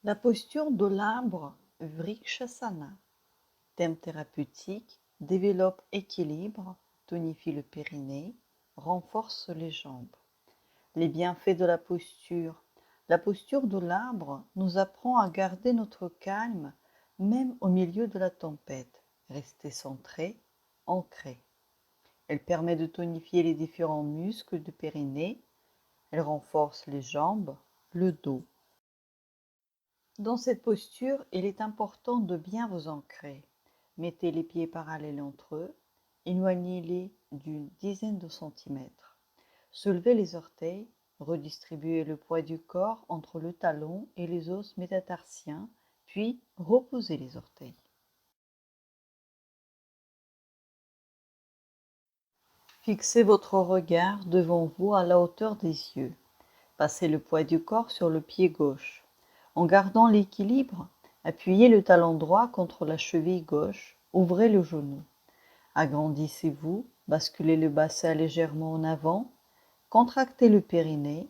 La posture de l'arbre Vrikshasana, thème thérapeutique, développe équilibre, tonifie le périnée, renforce les jambes. Les bienfaits de la posture. La posture de l'arbre nous apprend à garder notre calme même au milieu de la tempête, rester centré, ancré. Elle permet de tonifier les différents muscles du périnée, elle renforce les jambes, le dos. Dans cette posture, il est important de bien vous ancrer. Mettez les pieds parallèles entre eux, éloignez-les d'une dizaine de centimètres. Soulevez les orteils, redistribuez le poids du corps entre le talon et les os métatarsiens, puis reposez les orteils. Fixez votre regard devant vous à la hauteur des yeux. Passez le poids du corps sur le pied gauche. En gardant l'équilibre, appuyez le talon droit contre la cheville gauche, ouvrez le genou. Agrandissez-vous, basculez le bassin légèrement en avant, contractez le périnée,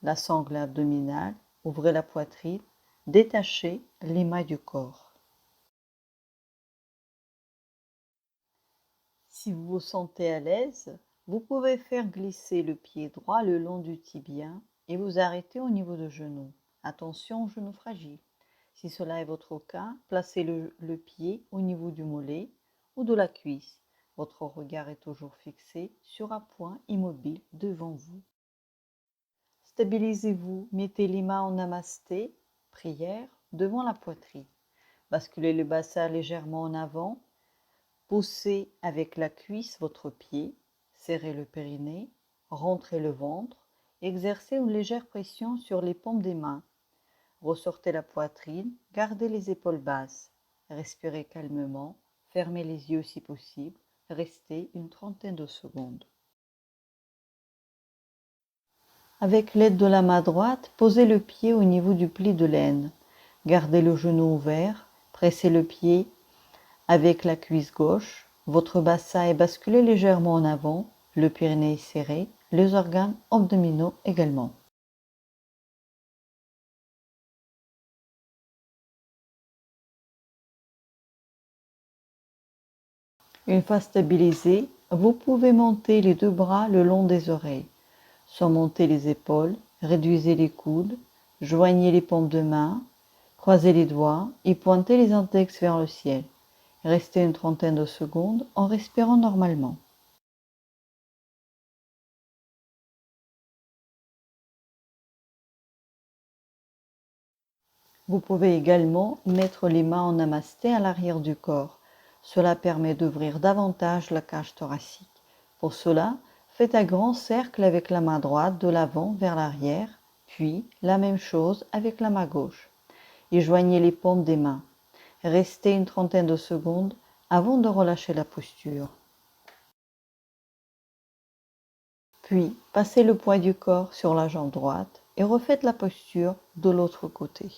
la sangle abdominale, ouvrez la poitrine, détachez l'émail du corps. Si vous vous sentez à l'aise, vous pouvez faire glisser le pied droit le long du tibia et vous arrêter au niveau du genou. Attention aux genoux fragiles. Si cela est votre cas, placez le pied au niveau du mollet ou de la cuisse. Votre regard est toujours fixé sur un point immobile devant vous. Stabilisez-vous, mettez les mains en namasté, prière, devant la poitrine. Basculez le bassin légèrement en avant. Poussez avec la cuisse votre pied, serrez le périnée, rentrez le ventre, exercez une légère pression sur les paumes des mains. Ressortez la poitrine, gardez les épaules basses. Respirez calmement, fermez les yeux si possible, restez une trentaine de secondes. Avec l'aide de la main droite, posez le pied au niveau du pli de l'aine. Gardez le genou ouvert, pressez le pied avec la cuisse gauche. Votre bassin est basculé légèrement en avant, le périnée est serré, les organes abdominaux également. Une fois stabilisé, vous pouvez monter les deux bras le long des oreilles. Surmontez les épaules, réduisez les coudes, joignez les paumes de main, croisez les doigts et pointez les index vers le ciel. Restez une trentaine de secondes en respirant normalement. Vous pouvez également mettre les mains en namasté à l'arrière du corps. Cela permet d'ouvrir davantage la cage thoracique. Pour cela, faites un grand cercle avec la main droite de l'avant vers l'arrière, puis la même chose avec la main gauche. Et joignez les paumes des mains. Restez une trentaine de secondes avant de relâcher la posture. Puis, passez le poids du corps sur la jambe droite et refaites la posture de l'autre côté.